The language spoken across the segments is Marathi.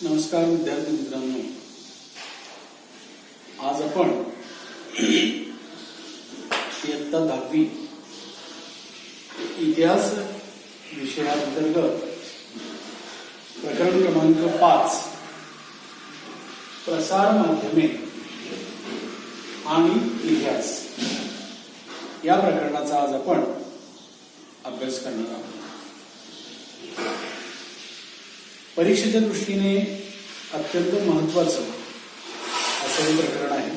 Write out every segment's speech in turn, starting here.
नमस्कार विद्यार्थी मित्रांनो, आज आपण इयत्ता 10वी इतिहास विषयाअंतर्गत प्रकरण क्रमांक 5 प्रसार माध्यमे आणि इतिहास या प्रकरणाचा आज आपण अभ्यास करणार आहोत. परीक्षेच्या दृष्टीने अत्यंत महत्त्वाचं असं हे प्रकरण आहे.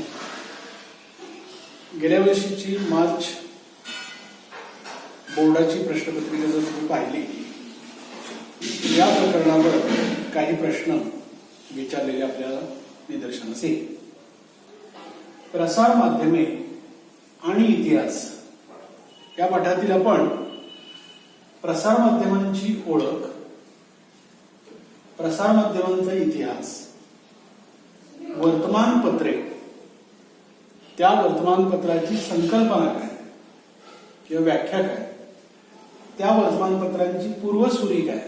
गेल्या वर्षीची मार्च बोर्डाची प्रश्नपत्रिका जर तुम्ही पाहिली, या प्रकरणावर काही प्रश्न विचारलेले आपल्याला निदर्शनास येईल. प्रसार माध्यमे आणि इतिहास या पाठातील आपण प्रसार माध्यमांची ओळख, प्रसार माध्यमांचा इतिहास, वर्तमानपत्रे, त्या वर्तमानपत्राची संकल्पना काय किंवा व्याख्या काय, त्या वर्तमानपत्रांची पूर्वसुरी काय,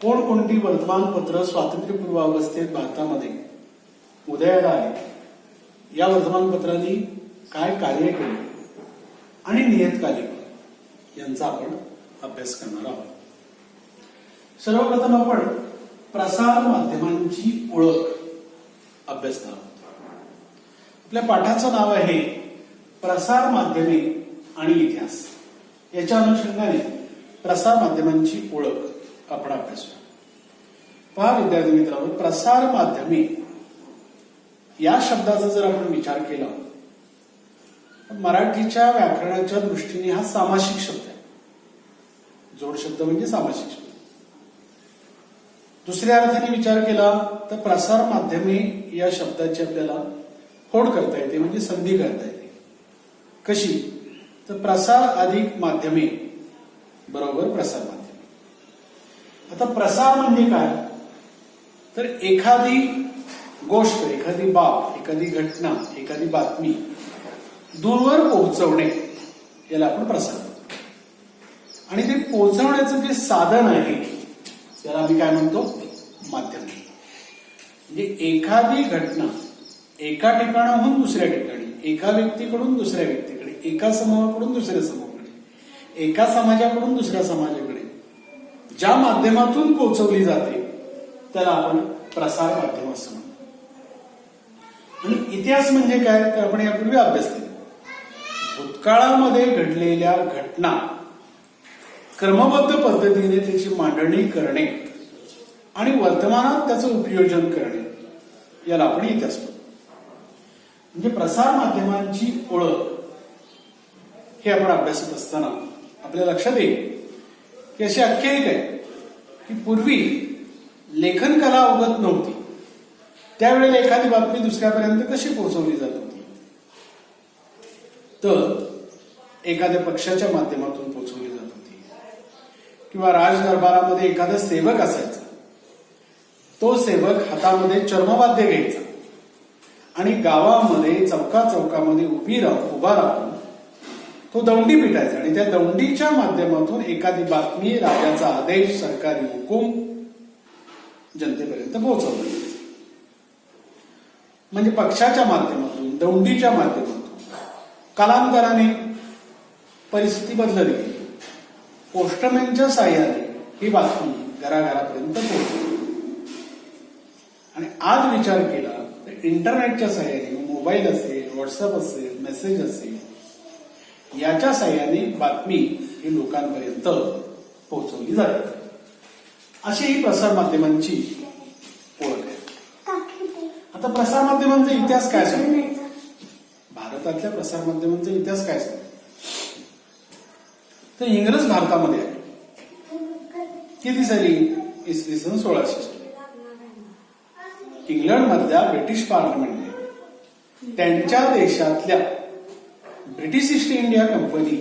कोणकोणती वर्तमानपत्र स्वातंत्र्यपूर्व अवस्थेत भारतामध्ये उदयाला आली, या वर्तमानपत्रांनी काय कार्य केले आणि नियतकालिक यांचा आपण अभ्यास करणार आहोत. सर्वप्रथम आपण प्रसार माध्यमांची ओळख अभ्यासणार आहोत. आपल्या पाठाचं नाव आहे प्रसार माध्यमे आणि इतिहास. याच्या अनुषंगाने प्रसार माध्यमांची ओळख आपण अभ्यासूया. पहा विद्यार्थी मित्रांनो, प्रसार माध्यमे या शब्दाचा जर आपण विचार केला, मराठीच्या व्याकरणाच्या दृष्टीने हा सामासिक शब्द आहे. जोड शब्द म्हणजे सामासिक शब्द. दुसऱ्या अर्थाने विचार केला तर प्रसार माध्यमे या शब्दाची आपल्याला फोड करता येते, म्हणजे संधी करता येते. कशी? तर प्रसार अधिक माध्यमे बरोबर प्रसार माध्यमे. आता प्रसार म्हणजे काय? तर एखादी गोष्ट, एखादी बाब, एखादी घटना, एखादी बातमी दूरवर पोहोचवणे याला आपण प्रसार म्हणतो. आणि ते पोहोचवण्याचं जे साधन आहे त्याला आम्ही काय म्हणतो? माध्यम. म्हणजे एखादी घटना एका ठिकाणाहून दुसऱ्या ठिकाणी, एका व्यक्तीकडून दुसऱ्या व्यक्तीकडे, एका समूहाकडून दुसऱ्या समूहाकडे, एका समाजाकडून दुसऱ्या समाजाकडे ज्या माध्यमातून पोहोचवली जाते त्याला आपण प्रसार माध्यम असं म्हणतो. आणि इतिहास म्हणजे काय? तर आपण यापूर्वी अभ्यास केला. भूतकाळामध्ये घडलेल्या घटना क्रमबद्ध पद्धतीने त्याची मांडणी करणे आणि वर्तमानात त्याचं उपयोजन करणे याला आपण इतिहास म्हणतो. म्हणजे प्रसार माध्यमांची ओळख हे आपण अभ्यासत असताना आपल्या लक्षात येईल की अशी आख्यायिका आहे की पूर्वी लेखन कला अवगत नव्हती, त्यावेळेला एखादी बातमी दुसऱ्यापर्यंत कशी पोहोचवली जात होती? तर एखाद्या पक्षाच्या माध्यमातून पोहोचवली जात होती, किंवा राजदरबारामध्ये एखादा सेवक असायचा. तो सेवक हातामध्ये चर्मवाद्य घ्यायचा आणि गावामध्ये चौका चौकामध्ये उभा राहून तो दौंडी पिटायचा आणि त्या दौंडीच्या माध्यमातून एखादी बातमी, राजाचा आदेश, सरकारी हुकूम जनतेपर्यंत पोहोचवला जायचा. म्हणजे पक्षाच्या माध्यमातून, दौंडीच्या माध्यमातून. कालांतराने परिस्थिती बदलत गेली. पोस्टमॅनच्या साह्याने ही बातमी घराघरापर्यंत पोहोचली. आणि आज विचार केला तर इंटरनेटच्या साह्याने, मोबाईल असेल, व्हॉट्सअप असेल, मेसेज असेल, याच्या साह्याने बातमी ही लोकांपर्यंत पोहोचवली जाते. अशी ही प्रसार माध्यमांची ओळख आहे. आता प्रसार माध्यमांचा इतिहास काय सांगतो? भारतातल्या प्रसार माध्यमांचा इतिहास काय सांगतो? तर इंग्रज भारतामध्ये आले. किती साली? इसवी सन 1600 साली. इंग्लंडमधल्या ब्रिटिश पार्लमेंटने त्यांच्या देशातल्या ब्रिटिश ईस्ट इंडिया कंपनी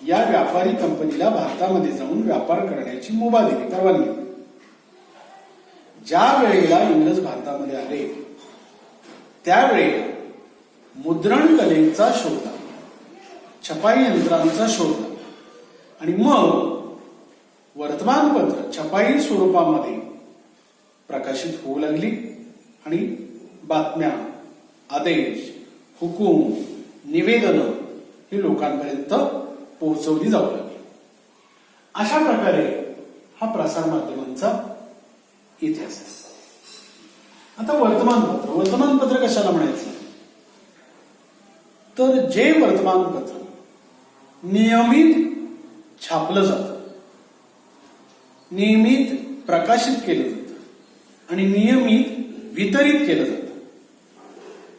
या व्यापारी कंपनीला भारतामध्ये जाऊन व्यापार करण्याची मुभा दिली, परवानगी दिली. ज्या वेळेला इंग्रज भारतामध्ये आले त्यावेळेला मुद्रण कलेचा शोध लागला, छपाई यंत्रांचा शोध लागला आणि मग वर्तमानपत्र छपाई स्वरूपामध्ये प्रकाशित होऊ लागली आणि बातम्या, आदेश, हुकूम, निवेदनं ही लोकांपर्यंत पोहोचवली जाऊ लागली. अशा प्रकारे हा प्रसार माध्यमांचा इतिहास आहे. आता वर्तमानपत्र कशाला म्हणायचं? तर जे वर्तमानपत्र नियमित छापलं जातं, नियमित प्रकाशित केलं जातं आणि नियमित वितरित केलं जातं,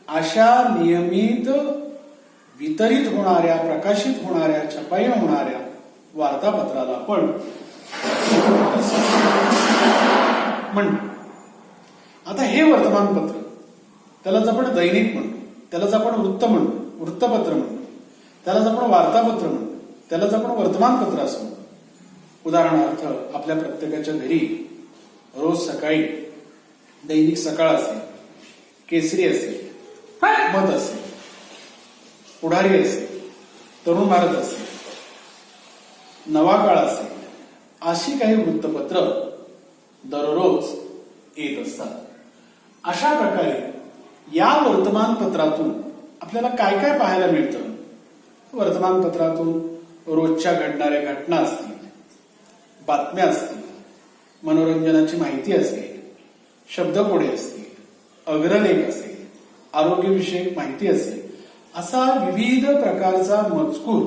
अशा नियमित वितरित होणाऱ्या, प्रकाशित होणाऱ्या, छपाई होणाऱ्या वार्तापत्राला आपण म्हणतो. आता हे वर्तमानपत्र, त्यालाच आपण दैनिक म्हणतो, त्यालाच आपण वृत्तपत्र म्हणतो, त्यालाच आपण वार्तापत्र म्हणतो, त्यालाच आपण वर्तमानपत्र असं म्हणतो. उदाहरणार्थ, आपल्या प्रत्येकाच्या घरी रोज सकाळी दैनिक सकाळ असेल, केसरी असेल, मत असेल, पुढारी असेल, तरुण भारत असेल, नवा काळ असेल, अशी काही वृत्तपत्र दररोज येत असतात. अशा प्रकारे या वर्तमानपत्रातून आपल्याला काय काय पाहायला मिळतं? वर्तमानपत्रातून रोजच्या घडणाऱ्या घटना असतील, बातम्या असतील, मनोरंजनाची माहिती असेल, शब्दकोडे असतील, अग्रलेख असेल, आरोग्यविषयक माहिती असेल, असा विविध प्रकारचा मजकूर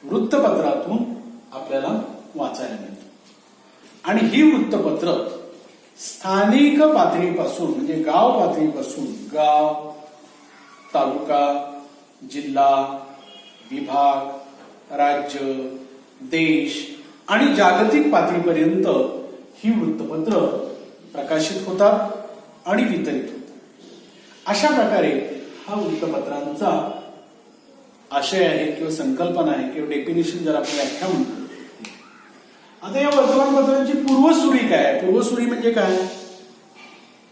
वृत्तपत्रातून आपल्याला वाचायला मिळतो. आणि ही वृत्तपत्र स्थानिक पातळीपासून, म्हणजे गाव पातळीपासून गाव, तालुका, जिल्हा, विभाग, राज्य, देश आणि जागतिक पातळीपर्यंत ही वृत्तपत्र प्रकाशित होतात आणि वितरित होतात. अशा प्रकारे हा वृत्तपत्रांचा आशय आहे किंवा संकल्पना आहे किंवा डेफिनेशन जर आपण व्याख्या म्हणतो. आता या वर्तमानपत्रांची पूर्वसुरी काय आहे? पूर्वसुरी म्हणजे काय?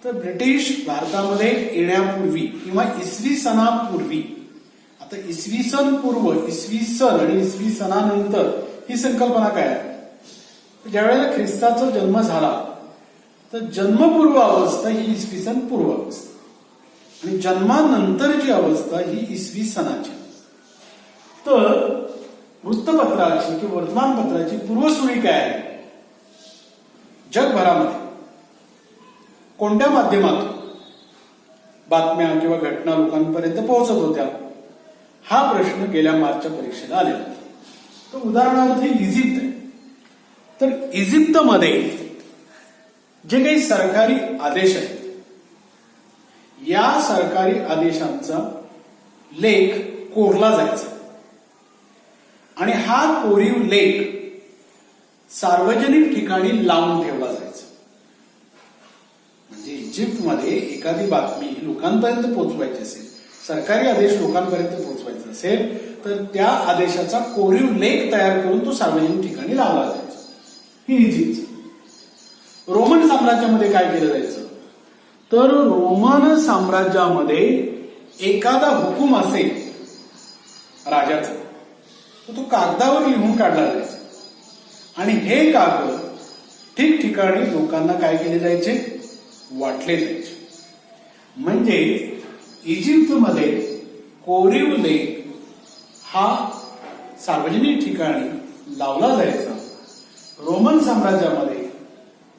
तर ब्रिटिश भारतामध्ये येण्यापूर्वी किंवा इसवी सणापूर्वी, आता इसवी सन पूर्व, इसवी सन आणि इसवी सणानंतर ही संकल्पना काय आहे? ज्या वेळेला ख्रिस्ताचा जन्म झाला तर जन्मपूर्व अवस्था ही इसवी सन पूर्व अवस्था आणि जन्मानंतरची अवस्था ही इसवी सणाची. तर वृत्तपत्राची किंवा वर्तमानपत्राची पूर्वसुरी काय आहे? जगभरामध्ये कोणत्या माध्यमातून बातम्या किंवा घटना लोकांपर्यंत पोहोचत होत्या, हा प्रश्न गेल्या मार्चच्या परीक्षेला आलेला होता. तर उदाहरणार्थ इजिप्त आहे. तर इजिप्तमध्ये जे काही सरकारी आदेश आहेत, या सरकारी आदेशांचा लेख कोरला जायचा आणि हा कोरीव लेख सार्वजनिक ठिकाणी लावून ठेवला जायचा. म्हणजे इजिप्तमध्ये एखादी बातमी लोकांपर्यंत पोहोचवायची असेल, सरकारी आदेश लोकांपर्यंत पोहोचवायचा असेल, तर त्या आदेशाचा कोरीव लेख तयार करून तो सार्वजनिक ठिकाणी लावला जायचा. ही इजिप्त. रोमन साम्राज्यामध्ये काय केलं जायचं? तर रोमन साम्राज्यामध्ये एखादा हुकूम असेल राजाचा, तर तो कागदावर लिहून काढला जायचा आणि हे कागद ठिकठिकाणी लोकांना काय केले जायचे? वाटले जायचे. म्हणजे इजिप्तमध्ये कोरीव लेख हा सार्वजनिक ठिकाणी लावला जायचा. रोमन साम्राज्यामध्ये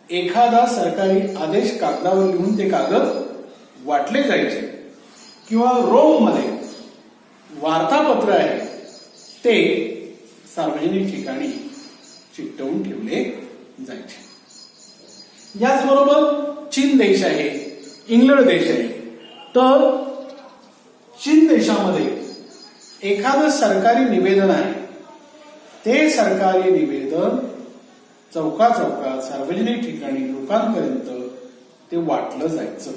एखादा सरकारी आदेश कागदावर लिहून ते कागद वाटले जायचे. किंवा रोममध्ये वार्तापत्र आहे ते सार्वजनिक ठिकाणी चिकटवून ठेवले जायचे. याचबरोबर चीन देश आहे, इंग्लंड देश आहे. तर चीन देशामध्ये एखादं सरकारी निवेदन आहे, ते सरकारी निवेदन चौकाचौकात सार्वजनिक ठिकाणी लोकांपर्यंत ते वाटलं जायचं.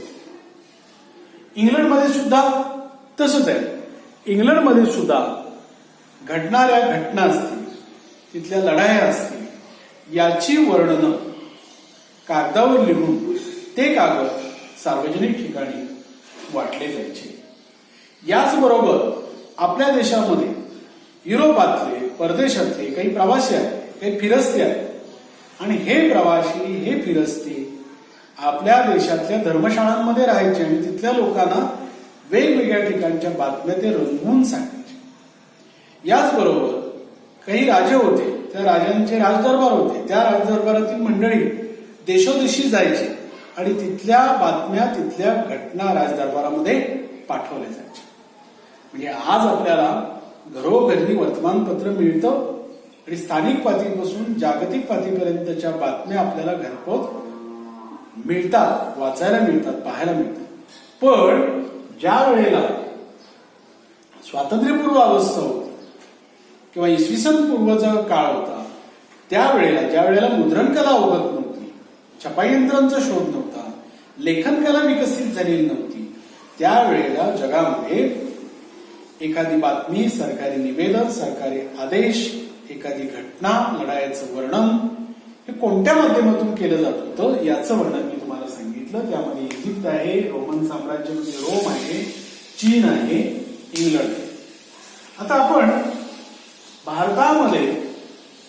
इंग्लंडमध्ये सुद्धा तसंच आहे. इंग्लंडमध्ये सुद्धा घडणाऱ्या घटना असतील, तिथल्या लढाया असतील, याची वर्णनं कागदावर लिहून ते कागद सार्वजनिक ठिकाणी वाटले जायचे. याचबरोबर आपल्या देशामध्ये युरोपातले, परदेशातले काही प्रवासी आहेत, काही फिरस्ते आहेत आणि हे प्रवासी, हे फिरस्ते आपल्या देशातल्या धर्मशाळांमध्ये राहायचे आणि तिथल्या लोकांना वेगवेगळ्या ठिकाणच्या बातम्या ते रंगवून सांगायचे. याचबरोबर काही राजे होते, त्या राजांचे राजदरबार होते, त्या राजदरबारातील मंडळी देशोदेशी जायची आणि तिथल्या बातम्या, तिथल्या घटना राजदरबारामध्ये पाठवल्या जायच्या. म्हणजे आज आपल्याला घरोघरी वर्तमानपत्र मिळतं आणि स्थानिक पातळीपासून जागतिक पातळीपर्यंतच्या बातम्या आपल्याला घरपोच मिळतात, वाचायला मिळतात, पाहायला मिळतात. पण ज्या वेळेला स्वातंत्र्यपूर्व अवस्था होती किंवा इसवी सन पूर्वचा काळ होता, त्यावेळेला ज्या वेळेला मुद्रणकला उगत नव्हती, छपाई यंत्रांचा शोध नव्हता, लेखनकला विकसित झालेली नव्हती, त्यावेळेला जगामध्ये एखादी बातमी, सरकारी निवेदन, सरकारी आदेश, एखादी घटना, लढाईचं वर्णन हे कोणत्या माध्यमातून केलं जात होतं याचं वर्णन मी तुम्हाला सांगितलं. त्यामध्ये इजिप्त आहे, रोमन साम्राज्य म्हणजे रोम आहे, चीन आहे, इंग्लंड आहे. आता आपण भारतामध्ये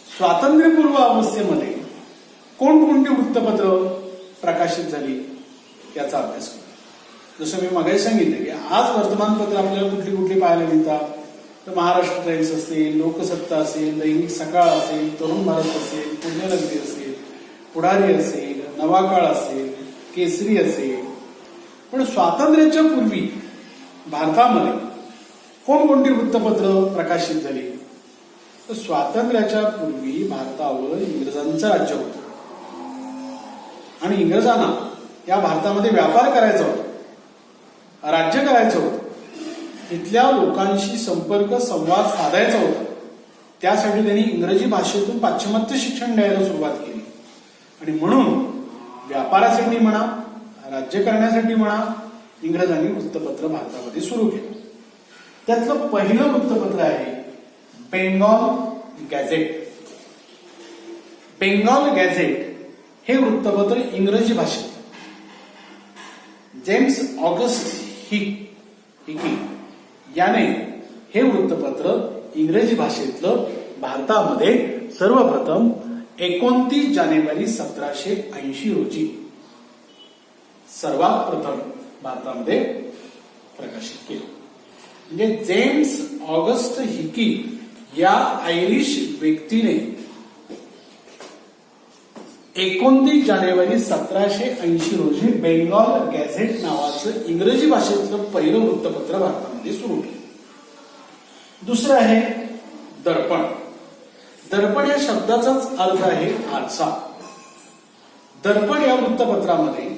स्वातंत्र्यपूर्व अवस्थेमध्ये कोणकोणती वृत्तपत्र प्रकाशित झाली याचा अभ्यास करू. जसं मी मागे सांगितलं की आज वर्तमानपत्र आपल्याला कुठली कुठली पाहायला मिळतात, तर महाराष्ट्र टाइम्स असेल, लोकसत्ता असेल, दैनिक सकाळ असेल, तरुण भारत असेल, पुण्यनगरी असेल, पुढारी असेल, नवाकाळ असेल, केसरी असेल. पण स्वातंत्र्याच्या पूर्वी भारतामध्ये कोणकोणती वृत्तपत्र प्रकाशित झाली? तर स्वातंत्र्याच्या पूर्वी भारतावर इंग्रजांचं राज्य होतं आणि इंग्रजांना या भारतामध्ये व्यापार करायचा होता, राज्य करायचं होतं, तिथल्या लोकांशी संपर्क संवाद साधायचा होता. त्यासाठी त्यांनी इंग्रजी भाषेतून पाश्चिमात्य शिक्षण द्यायला सुरुवात केली आणि म्हणून व्यापारासाठी म्हणा, राज्य करण्यासाठी म्हणा, इंग्रजांनी वृत्तपत्र भारतामध्ये सुरू केलं. त्यातलं पहिलं वृत्तपत्र आहे बेंगॉल गॅझेट. बेंगॉल गॅझेट हे वृत्तपत्र इंग्रजी भाषेत जेम्स ऑगस्ट हिकी याने हे वृत्तपत्र इंग्रजी भाषेतलं भारतामध्ये सर्वप्रथम 29 जानेवारी 1780 रोजी सर्वात प्रथम भारतामध्ये प्रकाशित केलं. म्हणजे जेम्स ऑगस्ट हिकी या आयरिश व्यक्तीने 29 जानेवारी 1780 रोजी बेंगॉल गॅझेट नावाचं इंग्रजी भाषेतलं पहिलं वृत्तपत्र भारतामध्ये सुरू केलं. दुसरं आहे दर्पण. दर्पण या शब्दाचाच अर्थ आहे आरसा. दर्पण या वृत्तपत्रामध्ये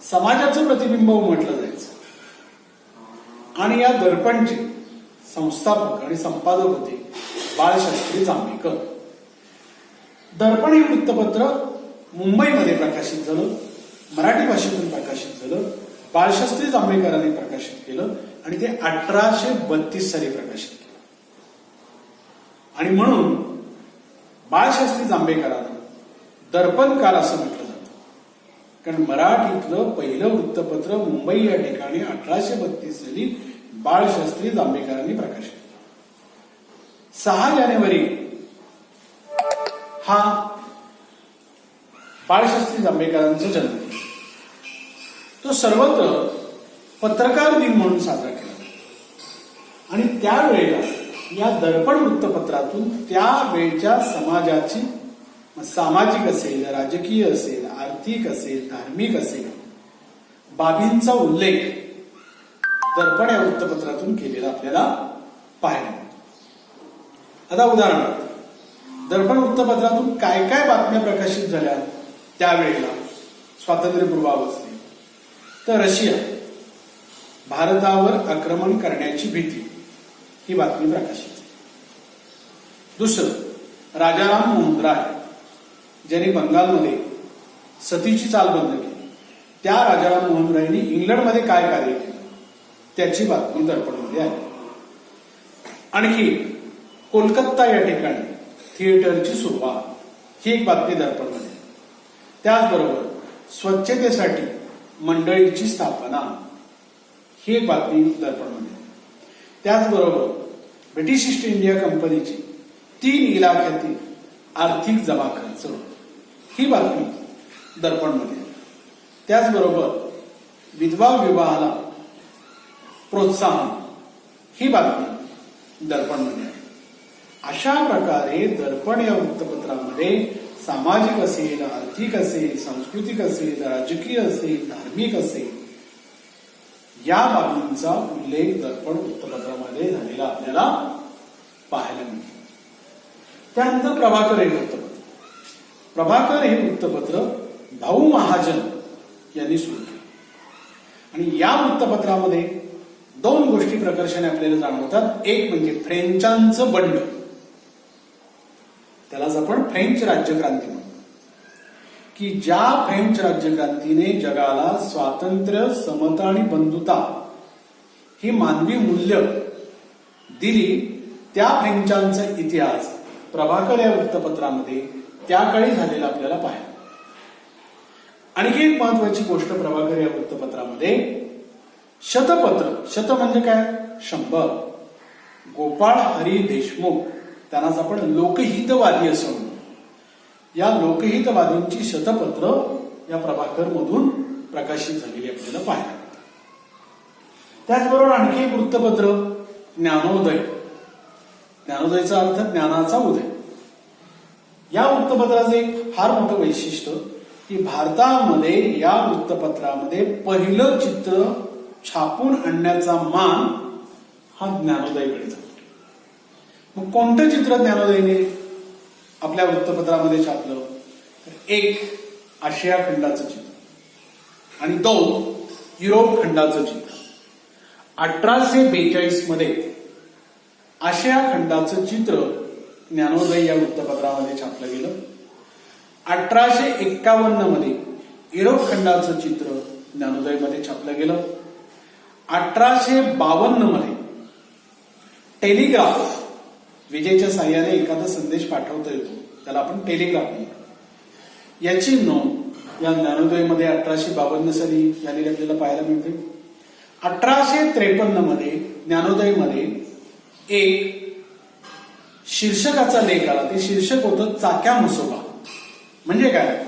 समाजाचं प्रतिबिंब उमटलं जायचं आणि या दर्पणचे संस्थापक आणि संपादक होते बाळशास्त्री जांभेकर. दर्पण हे वृत्तपत्र मुंबईमध्ये प्रकाशित झालं, मराठी भाषेतून प्रकाशित झालं, बाळशास्त्री जांभेकरांनी प्रकाशित केलं आणि ते 1832 साली प्रकाशित केलं. आणि म्हणून बाळशास्त्री जांभेकरांना दर्पणकार असं म्हटलं जातं, कारण मराठीतलं पहिलं वृत्तपत्र मुंबई या ठिकाणी 1832 साली बाळशास्त्री जांभेकरांनी प्रकाशित केलं. 6 जानेवारी हा बाळशास्त्री जांभेकरांचा जन्मदिन. तो सर्वत्र पत्रकार दिन म्हणून साजरा केला आणि त्यावेळेला या दर्पण वृत्तपत्रातून त्यावेळच्या समाजाची सामाजिक असेल, राजकीय असेल, आर्थिक असेल, धार्मिक असेल बाबींचा उल्लेख दर्पण या वृत्तपत्रातून केलेला आपल्याला पाहायला मिळतो. आता उदाहरणार्थ दर्पण वृत्तपत्रातून काय काय बातम्या प्रकाशित झाल्या त्यावेळेला स्वातंत्र्यपूर्व अवस्थेत? तर रशिया भारतावर आक्रमण करण्याची भीती ही बातमी प्रकाशित. दुसरं राजाराम मोहन राय ज्यांनी बंगालमध्ये सतीची चाल बंद केली, त्या राजाराम मोहन रायनी इंग्लंडमध्ये काय कार्य केलं त्याची बातमी दर्पणमध्ये आली. आणखी कोलकाता या ठिकाणी थिएटरची सुरुवात ही एक बातमी दर्पणमध्ये. त्याचबरोबर स्वच्छतेसाठी मंडळीची स्थापना ही एक बातमी दर्पणमध्ये. त्याचबरोबर ब्रिटिश ईस्ट इंडिया कंपनीची 3 इलाख्यातील आर्थिक जमा खर्च ही बातमी दर्पणमध्ये. त्याचबरोबर विधवा विवाहाला प्रोत्साहन ही बातमी दर्पणमध्ये आहे. अशा प्रकारे दर्पण या वृत्तपत्रामध्ये सामाजिक असेल, आर्थिक असेल, सांस्कृतिक असेल, राजकीय असेल, धार्मिक असेल, या बाबींचा उल्लेख दर्पण वृत्तपत्रामध्ये झालेला आपल्याला पाहायला मिळतो. त्यानंतर प्रभाकर हे वृत्तपत्र. प्रभाकर हे वृत्तपत्र भाऊ महाजन यांनी सुरू केले आणि या वृत्तपत्रामध्ये दोन गोष्टी प्रकर्षाने आपल्याला जाणवतात. एक म्हणजे फ्रेंचांचं बंड, त्यालाच आपण फ्रेंच राज्यक्रांती म्हणतो, की ज्या फ्रेंच राज्यक्रांतीने जगाला स्वातंत्र्य, समता आणि बंधुता ही मानवी मूल्य दिली, त्या फ्रेंचांचा इतिहास प्रभाकर या वृत्तपत्रामध्ये त्या काळी झालेला आपल्याला पाहायला. आणखी एक महत्वाची गोष्ट प्रभाकर या वृत्तपत्रामध्ये शतपत्र, शत म्हणजे काय, 100, गोपाळ हरी देशमुख, त्यांनाच आपण लोकहितवादी असं म्हणतो. या लोकहितवादींची शतपत्र या प्रभाकर मधून प्रकाशित झालेली आपल्याला पाहायला. त्याचबरोबर आणखी एक वृत्तपत्र ज्ञानोदय. ज्ञानोदयचा अर्थ ज्ञानाचा उदय. या वृत्तपत्राचं एक फार मोठं वैशिष्ट्य की भारतामध्ये या वृत्तपत्रामध्ये पहिलं चित्र छापून आणण्याचा मान हा ज्ञानोदयकडे जातो. मग कोणतं चित्र ज्ञानोदयने आपल्या वृत्तपत्रामध्ये छापलं? एक आशिया खंडाचं चित्र आणि 2 युरोप खंडाचं चित्र. 1842 मध्ये आशिया खंडाचं चित्र ज्ञानोदय या वृत्तपत्रामध्ये छापलं गेलं. 1851 मध्ये युरोप खंडाचं चित्र ज्ञानोदयमध्ये छापलं गेलं. 1852 मध्ये टेलिग्राफ, विजेच्या साह्याने एखादा संदेश पाठवता येतो, त्याला आपण टेलिग्राफ म्हणतो, याची नोंद या ज्ञानोदयमध्ये 1852 साली झालेली आपल्याला पाहायला मिळते. 1853 मध्ये ज्ञानोदयमध्ये एक शीर्षकाचा लेख आला. ते शीर्षक होतं चाक्या मसोबा. म्हणजे काय,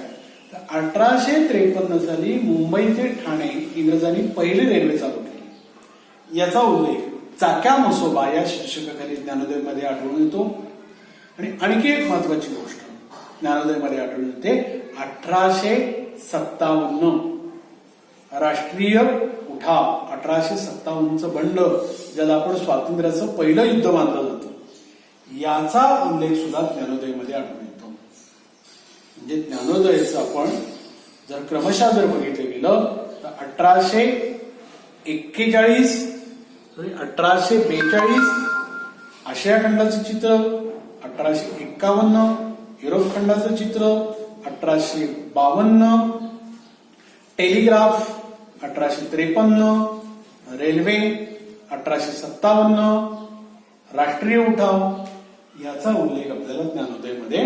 1853 साली मुंबई ते ठाणे इंग्रजांनी पहिली रेल्वे चालू केली. याचा उल्लेख चाक्या मसोबा या शीर्षकाखाली ज्ञानोदयमध्ये आढळून येतो. आणि आणखी एक महत्वाची गोष्ट ज्ञानोदयमध्ये आढळून येते. 1857 राष्ट्रीय उठाव, 1857चं बंड, ज्याला आपण स्वातंत्र्याचं पहिलं युद्ध मानलं जातं, याचा उल्लेख सुद्धा ज्ञानोदयमध्ये आढळून येतो. म्हणजे ज्ञानोदयाचं आपण जर क्रमशः जर बघितलं गेलं तर 1842 आशिया खंडाचं चित्र, 1851 युरोप खंडाचं चित्र, 1852 टेलिग्राफ, 1853 रेल्वे, 1857 राष्ट्रीय उठाव, याचा उल्लेख आपल्याला ज्ञानोदयमध्ये